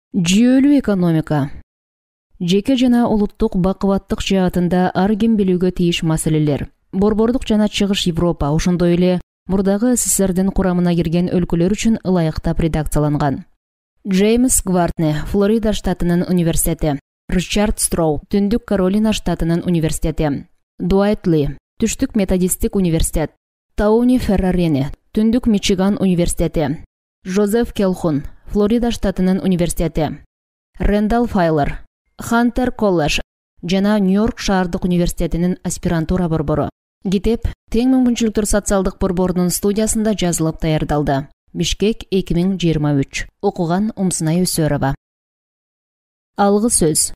Жүйөлүү экономика. Жеке жана улуттук бакубаттык жаатында ар ким билүүгө тийиш маселелер. Борбордук жана Чыгыш Европа, ошондой эле мурдагы СССРдин курамына кирген өлкөлөр үчүн ылайыктап редакцияланган. Джеймс Гвартне, Флорида штатынын университети. Ричард Строу, Түндүк Каролина штатынын университети. Дуайт Ли, Түштүк методисттик университет. Тауни Феррарини, Түндүк Мичиган университети. Жозеф Келхун, Флорида штатынын университети. Рэндал Файлер, Хантер колледж жана Нью-Йорк шаардык университетинин аспирантура борбору. Китеп Тең мүмкүнчүлүктөр социалдык борборунун студиясында жазылып даярдалды. Бишкек 2023. Окуган Умсунай Өсөрова. Алгы сөз.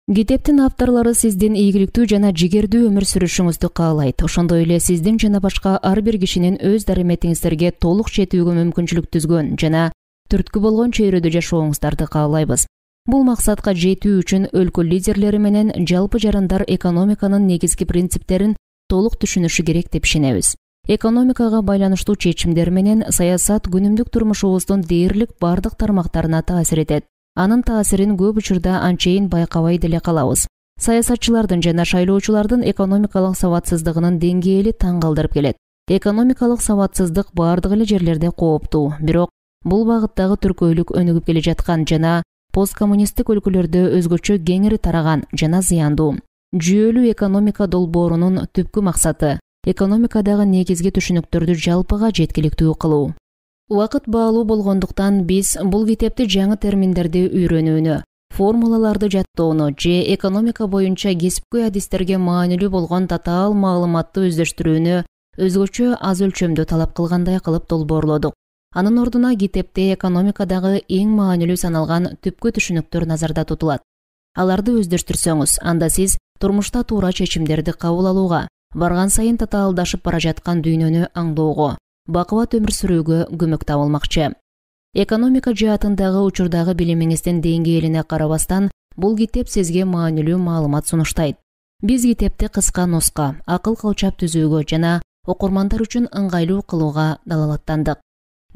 Китептин авторлору сиздин ийгиликтүү жана жигердүү өмүр сүрүшүңүздү каалайт. Ошондой эле сиздин жана башка ар бир кишинин өз дарыметиңиздерге толук жетүүгө мүмкүнчүлүк түзгөн жана түрткү болгон чөйрөдө жашооңуздарды каалайбыз. Бул максатка жетүү үчүн өлкө лидерлери менен жалпы жарандар экономиканын негизги принциптерин толук түшүнүшү керек деп ишенебиз. Экономикага байланыштуу чечимдер менен саясат күнүмдүк турмушубуздун дээрлик бардык тармактарына таасир этет. Анын таасирин көп учурда анчейин байкабай деле калабыз. Саясатчылардын жана шайлоочулардын экономикалык сабатсыздыгынын деңгээли таң калтырып келет. Экономикалык сабатсыздык бардык эле жерлерде кооптуу, бирок бул багыттагы түркөйлүк өнүгүп келе жаткан жана посткоммунисттик өлкөлөрдө өзгөчө кеңири тараган жана зыяндуу. Жүйөлүү экономика долбоорунун түпкү максаты экономикадагы негизги түшүнүктөрдү жалпыга жеткиликтүү кылуу. Убакыт баалуу болгондуктан биз бул китепти жаңы терминдерди үйрөнүүнү, формулаларды жаттоону же экономика боюнча кесипкөй адистерге маанилүү болгон татаал маалыматты өздөштүрүүнү өзгөчө аз өлчөмдө талап кылгандай кылып долбоорлодук. Анын ордуна китепте экономикадагы эң маанилүү саналган түпкү түшүнүктөр назарда тутулат. Аларды өздөштүрсөңүз, анда сиз турмушта туура чечимдерди кабыл алууга, барган сайын татаалдашып бара жаткан дүйнөнү аңдоого, бакубат өмүр сүрүүгө көмөк табылмакчы. Экономика жаатындагы учурдагы билимиңиздин деңгээлине карабастан, бул китеп сизге маанилүү маалымат сунуштайт. Биз китепти кыска нуска, акыл кылчап түзүүгө жана окурмандар үчүн ыңгайлуу кылууга далалаттандык.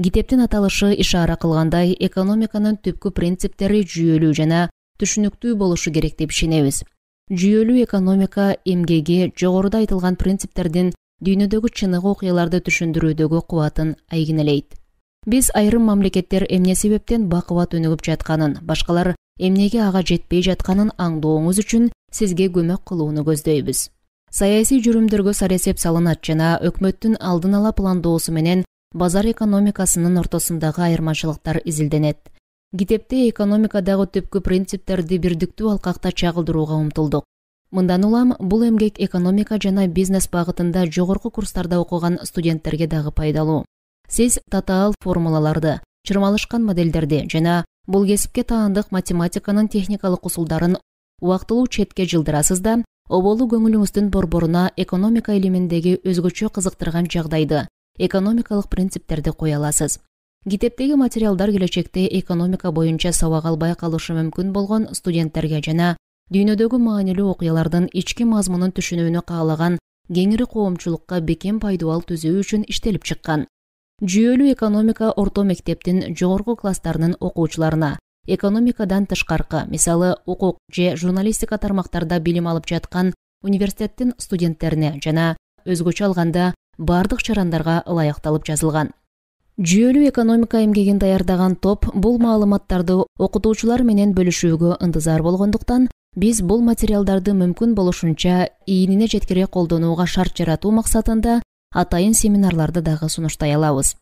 Китептин аталышы ишара кылгандай, экономиканын түпкү принциптери жүйөлүү жана түшүнүктүү болушу керек деп ишенебиз. Жүйөлүү экономика эмгеги жогоруда айтылган принциптердин дүйнөдөгү чыныгы окуяларды түшүндүрүүдөгү кубатын айгинелейт. Биз айрым мамлекеттер эмне себептен бакубат өнүгүп жатканын, башкалар эмнеге ага жетпей жатканын аңдооңуз үчүн сизге көмөк кылууну көздөйбүз. Саясий жүрүмдөргө саресеп салынат жана өкмөттүн алдын ала пландоосу менен базар экономикасынын ортосундагы айырмачылыктар изилденет. Китепте экономикадагы түпкү принциптерди бирдиктүү алкакта чагылдырууга умтулдук. Мындан улам бул эмгек экономика жана бизнес багытында жогорку курстарда окуган студенттерге дагы пайдалуу. Сиз татаал формулаларды, чырмалышкан модельдерди жана бул кесипке таандык математиканын техникалык усулдарын убактылуу четке жылдырасыз да, оболу көңүлүңүздүн борборуна экономика илиминдеги өзгөчө кызыктырган жагдайды, экономикалык принциптерди кое аласыз. Китептеги материалдар келечекте экономика боюнча сабак албай калышы мүмкүн болгон студенттерге жана дүйнөдөгү маанилүү окуялардын ички мазмунун түшүнүүнү каалаган кеңири коомчулукка бекем пайдубал түзүү үчүн иштелип чыккан. Жүйөлүү экономика орто мектептин жогорку класстарынын окуучуларына экономикадан тышкаркы, мисалы укук же журналистика тармактарда билим алып жаткан университеттин студенттерине жана өзгөчө алганда бардык жарандарга ылайыкталып жазылган. Жүйөлүү экономика эмгегин даярдаган топ бул маалыматтарды окутуучулар менен бөлүшүүгө ынтызар болгондуктан, биз бул материалдарды мүмкүн болушунча ийинине жеткире колдонууга шарт жаратуу максатында атайын семинарларды дагы сунуштай алабыз.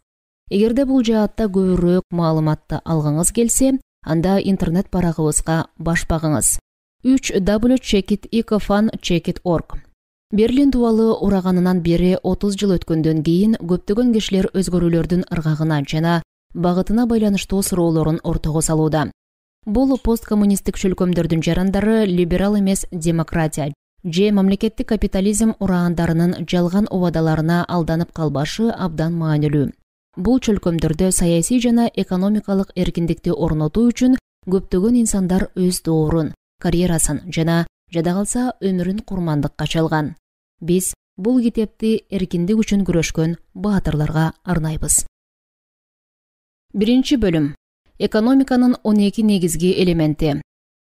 Эгерде бул жаатта көбүрөөк маалыматты алгыңыз келсе, анда интернет барагыбызга баш багыңыз. 3w.checkit.ecofun.checkit.org. Берлин дубалы ураганынан бери 30 жыл өткөндөн кийин көптөгөн кишилер өзгөрүүлөрдүн ыргагына жана багытына байланыштуу суроолорун ортого салууда. Бул посткоммунисттик чөлкөмдөрдүн жарандары либерал эмес демократия же мамлекеттик капитализм урагандарынын жалган убадаларына алданып калбашы абдан маанилүү. Бул чөлкөмдөрдө саясий жана экономикалык эркиндикти орнотуу үчүн көптөгөн инсандар өз доорун, карьерасын жана жада калса өмүрүн курмандыкка чалган. Биз бул китепти эркиндик үчүн күрөшкөн баатырларга арнайбыз. Биринчи бөлүм. Экономиканын 12 негизги элементи.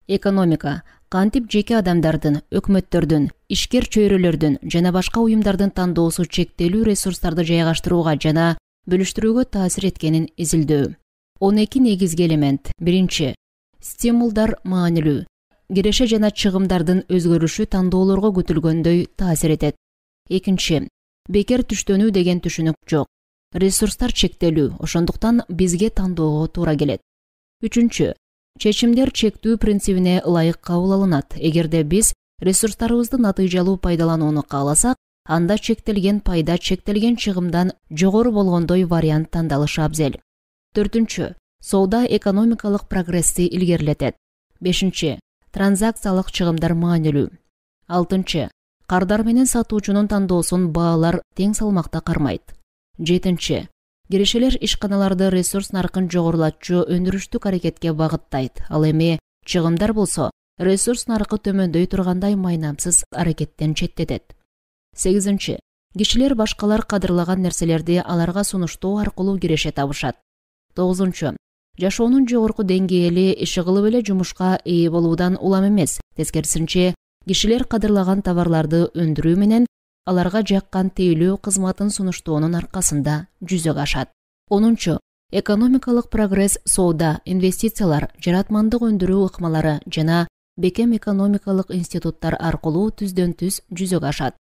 Экономика кантип жеке адамдардын, өкмөттөрдүн, ишкер чөйрөлөрдүн жана башка уюмдардын тандоосу чектелүү ресурстарды жайгаштырууга жана бөлүштүрүүгө таасир эткенин изилдөө. 12 негизги элемент. Биринчи, стимулдар маанилүү. Киреше жана чыгымдардын өзгөрүшү тандоолорго күтүлгөндөй таасир этет. Экинчи, бекер түштөнүү деген түшүнүк жок. Ресурстар чектелүү, ошондуктан бизге тандоого туура келет. Үчүнчү, чечимдер чектүү принцибине ылайык кабыл алынат. Эгерде биз ресурстарыбызды натыйжалуу пайдаланууну кааласак, анда чектелген пайда чектелген чыгымдан жогору болгондой вариант тандалышы абзел. Төртүнчү, соода экономикалык прогрессти илгерилетет. Бешинчи, транзакциялык чыгымдар маанилүү. Алтынчы, кардар менен сатуучунун тандоосун баалар тең салмакта кармайт. Жетинчи, киришелер ишканаларды ресурс наркын жогорулатчу өндүрүштүк аракетке багыттайт. Ал эми чыгымдар болсо ресурс наркы төмөндөй тургандай майнамсыз аракеттен четтетет. Сегизинчи, кишилер башкалар кадырлаган нерселерди аларга сунуштоо аркылуу киреше табышат. Тогузунчу, жашоонун жогорку деңгээли иши кылып эле жумушка ээ болуудан улам эмес. Тескерисинче, кишилер кадырлаган товарларды өндүрүү менен аларга жаккан тейлөө кызматын сунуштоонун аркасында жүзөгө ашат. Онунчу, экономикалык прогресс соода, инвестициялар, жаратмандык өндүрүү ыкмалары жана бекем экономикалык институттар аркылуу түздөн-түз жүзөгө ашат.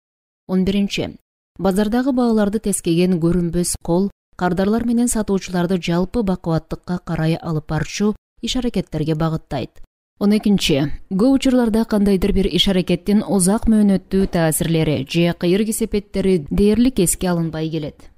11. Базардагы бааларды тескеген көрүнбөс кол кардарлар менен сатуучуларды жалпы бакубаттыкка карай алып барчу иш-аракеттерге багыттайт. 12. Көп учурларда кандайдыр бир иш-аракеттин узак мөөнөттүү таасирлери же кыйыр кесепеттери дээрлик эске алынбай келет.